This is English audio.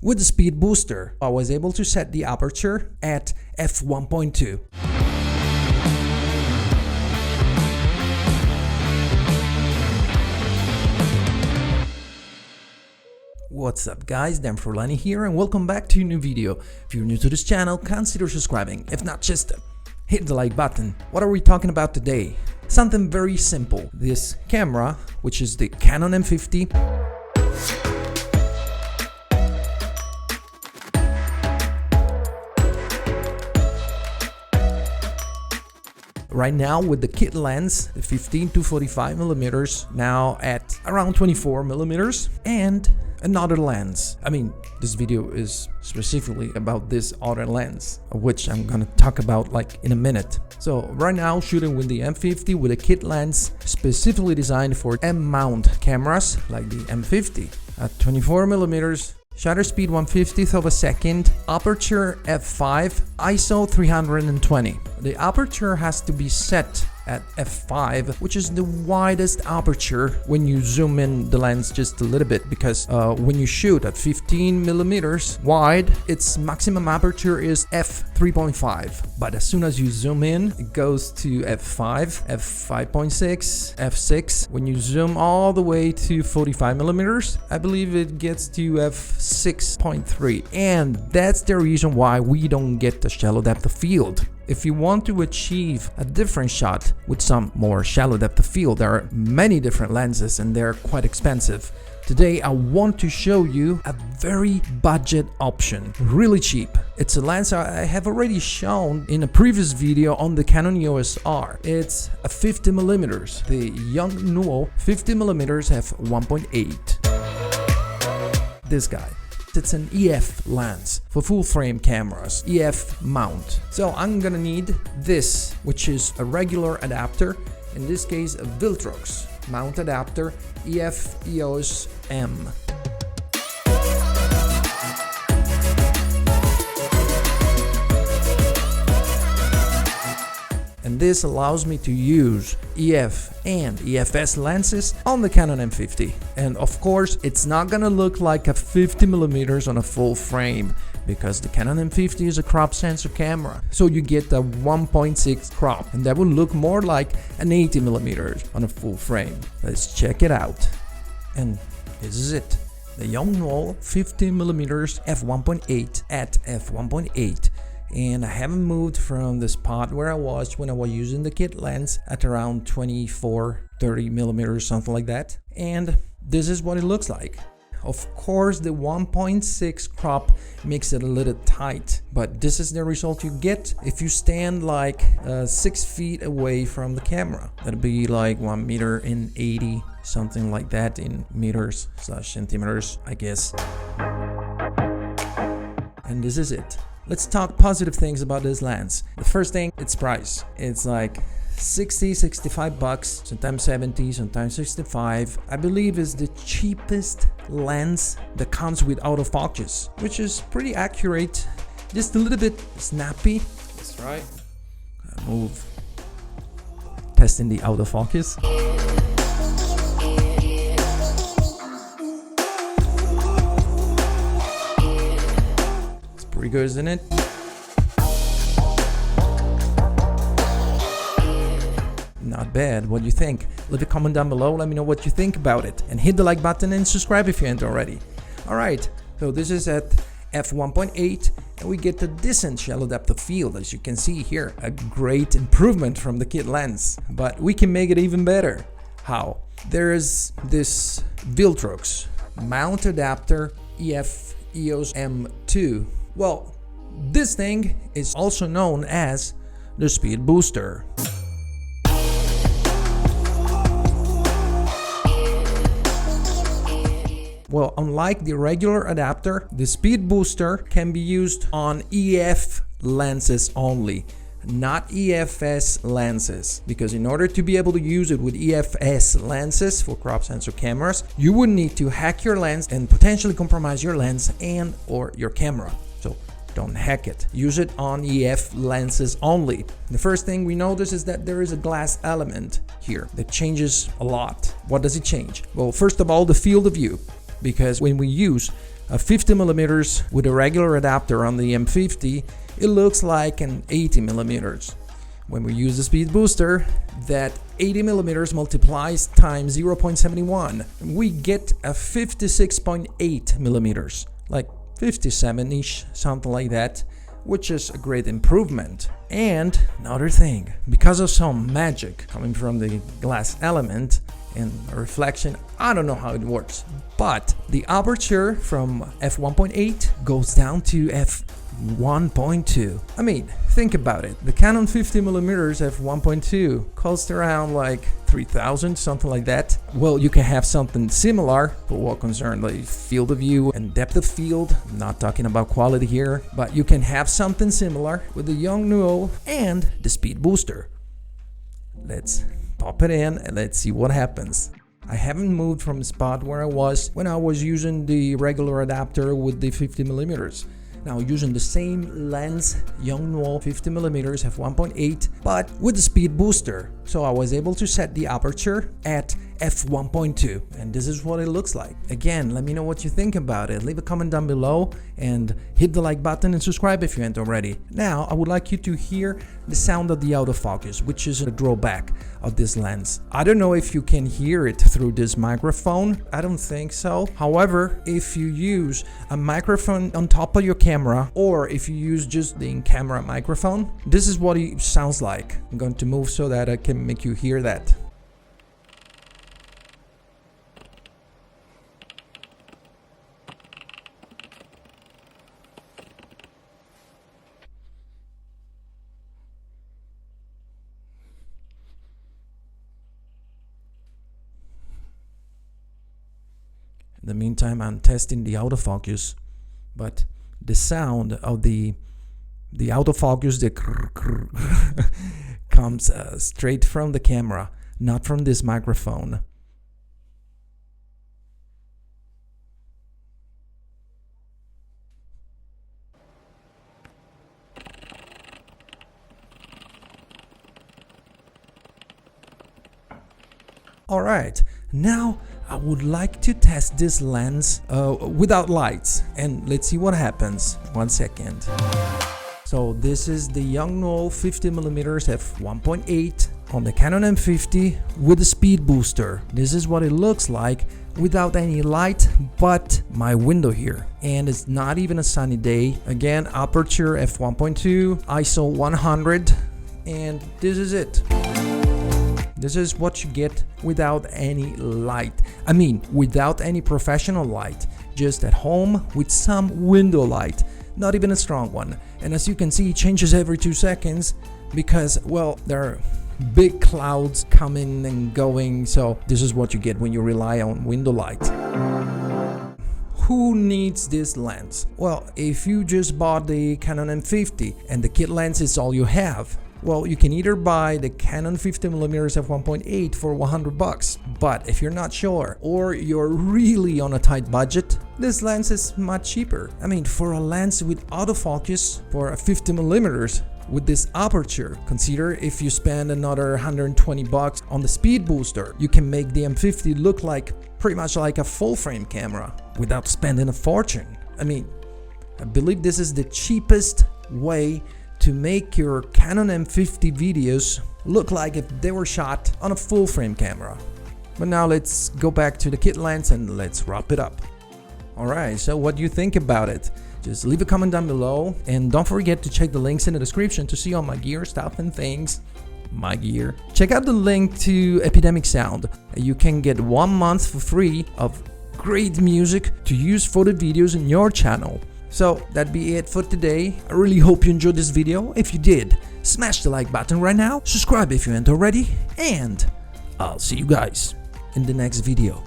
With the speed booster, I was able to set the aperture at f1.2. What's up guys, Dan Furlani here and welcome back to a new video. If you're new to this channel, consider subscribing. If not, just hit the like button. What are we talking about today? Something very simple. This camera, which is the Canon M50, right now with the kit lens, the 15 to 45 millimeters, now at around 24 millimeters, and another lens. I mean, this video is specifically about this other lens, which I'm gonna talk about like in a minute. So right now shooting with the M50 with a kit lens specifically designed for M-mount cameras like the M50 at 24 millimeters. Shutter speed 1/50th of a second, aperture f5, ISO 320. The aperture has to be set at f5, which is the widest aperture when you zoom in the lens just a little bit, because when you shoot at 15 millimeters wide, its maximum aperture is f3.5, but as soon as you zoom in, it goes to f5, f5.6, f6. When you zoom all the way to 45 millimeters, I believe it gets to f6.3, and that's the reason why we don't get the shallow depth of field. If you want to achieve a different shot with some more shallow depth of field, there are many different lenses and they're quite expensive. Today I want to show you a very budget option, really cheap. It's a lens I have already shown in a previous video on the Canon EOS R. It's a 50 millimeters. The Yongnuo 50 millimeters f1.8. This guy. It's an EF lens for full frame cameras, EF mount. So I'm gonna need this, which is a regular adapter, in this case a Viltrox mount adapter, EF EOS M. And this allows me to use EF and EFS lenses on the Canon M50. And of course, it's not gonna look like a 50 millimeters on a full frame, because the Canon M50 is a crop sensor camera. So you get a 1.6 crop, and that will look more like an 80 millimeters on a full frame. Let's check it out. And this is it. The Yongnuo 50 millimeters f1.8 at f1.8. And I haven't moved from the spot where I was when I was using the kit lens at around 24-30 millimeters, something like that. And this is what it looks like. Of course, the 1.6 crop makes it a little tight, but this is the result you get if you stand like 6 feet away from the camera. That'd be like 1 meter in 80, something like that in meters / centimeters, I guess. And this is it. Let's talk positive things about this lens. The first thing, its price. It's like 60-65 bucks, sometimes 70, sometimes 65. I believe is the cheapest lens that comes with autofocus, which is pretty accurate, just a little bit snappy. That's right. Move. Testing the autofocus. Pretty good, isn't it? Not bad. What do you think? Leave a comment down below. Let me know what you think about it. And hit the like button and subscribe if you ain't already. Alright, so this is at f1.8 and we get a decent shallow depth of field, as you can see here. A great improvement from the kit lens. But we can make it even better. How? There's this Viltrox mount adapter EF EOS M2. Well, this thing is also known as the speed booster. Well, unlike the regular adapter, the speed booster can be used on EF lenses only, not EFS lenses, because in order to be able to use it with EFS lenses for crop sensor cameras, you would need to hack your lens and potentially compromise your lens and or your camera. So don't hack it. Use it on EF lenses only. The first thing we notice is that there is a glass element here that changes a lot. What does it change? Well, first of all, the field of view, because when we use a 50 millimeters with a regular adapter on the M50, it looks like an 80 millimeters. When we use the speed booster, that 80 millimeters multiplies times 0.71. We get a 56.8 millimeters, like 57-ish, something like that, which is a great improvement. And another thing, because of some magic coming from the glass element and a reflection, I don't know how it works, but the aperture from f1.8 goes down to f1.2. I mean, think about it. The Canon 50 millimeters f1.2 costs around like 3,000, something like that. Well, you can have something similar for what concerns like field of view and depth of field. I'm not talking about quality here, but you can have something similar with the Yongnuo and the speed booster. Let's pop it in and let's see what happens. I haven't moved from the spot where I was when I was using the regular adapter with the 50 millimeters. Now using the same lens, Yongnuo 50mm f1.8, but with the speed booster. So I was able to set the aperture at f1.2, and this is what it looks like. Again, let me know what you think about it. Leave a comment down below and hit the like button and subscribe if you ain't already. Now I would like you to hear the sound of the autofocus, which is a drawback of this lens. I don't know if you can hear it through this microphone. I don't think so. However, if you use a microphone on top of your camera, or if you use just the in-camera microphone, this is what it sounds like. I'm going to move so that I can make you hear that. In the meantime, I'm testing the autofocus, but the sound of the autofocus, the comes straight from the camera, not from this microphone. Alright, now I would like to test this lens without lights, and let's see what happens. 1 second. So this is the Yongnuo 50mm f1.8 on the Canon M50 with a speed booster. This is what it looks like without any light but my window here, and it's not even a sunny day. Again, aperture f1.2, ISO 100, and this is it. This is what you get without any light. I mean, without any professional light, just at home with some window light, not even a strong one. And as you can see, it changes every 2 seconds because, well, there are big clouds coming and going. So this is what you get when you rely on window light. Who needs this lens? Well, if you just bought the Canon M50 and the kit lens is all you have, well, you can either buy the Canon 50mm f1.8 for $100, but if you're not sure or you're really on a tight budget, this lens is much cheaper. I mean, for a lens with autofocus for a 50mm with this aperture, consider if you spend another $120 on the speed booster, you can make the M50 look like pretty much like a full frame camera without spending a fortune. I mean, I believe this is the cheapest way to make your Canon M50 videos look like if they were shot on a full frame camera. But now let's go back to the kit lens and let's wrap it up. Alright, so what do you think about it? Just leave a comment down below, and don't forget to check the links in the description to see all my gear, stuff and things. My gear. Check out the link to Epidemic Sound. You can get 1 month for free of great music to use for the videos in your channel. So that'd be it for today. I really hope you enjoyed this video. If you did, smash the like button right now, subscribe if you ain't already, and I'll see you guys in the next video.